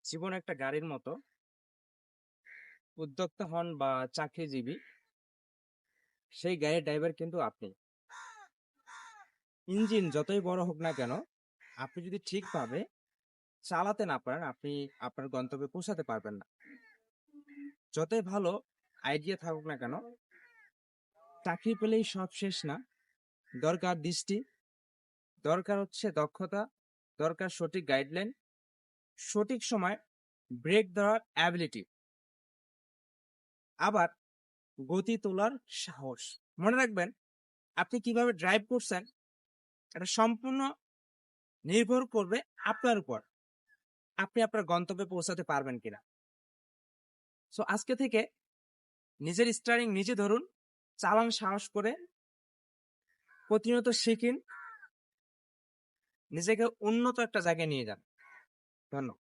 জীবন একটা গাড়ির মতো। উদ্যোক্তা হন বা চাকরিজীবী, সেই গাড়ির ড্রাইভার কিন্তু আপনি। ইঞ্জিন যতই বড় হোক না কেন, আপনি যদি ঠিকভাবে চালাতে না পারেন, আপনি আপনার গন্তব্যে পৌঁছাতে পারবেন না। যতই ভালো আইডিয়া থাকুক না কেন, চাকরি পেলেই সব শেষ না। দরকার দৃষ্টি, দরকার হচ্ছে দক্ষতা, দরকার সঠিক গাইডলাইন, সঠিক সময় ব্রেক দেওয়ার অ্যাবিলিটি, আবার গতি তোলার সাহস। মনে রাখবেন, আপনি কিভাবে ড্রাইভ করছেন এটা সম্পূর্ণ নির্ভর করবে আপনার উপর, আপনি আপনার গন্তব্যে পৌঁছাতে পারবেন কিনা। সো আজকে থেকে নিজের স্টারিং নিজে ধরুন, চালান সাহস করে, প্রতিনিয়ত শিখিন, নিজেকে উন্নত একটা জায়গায় নিয়ে যান। ধন্যবাদ।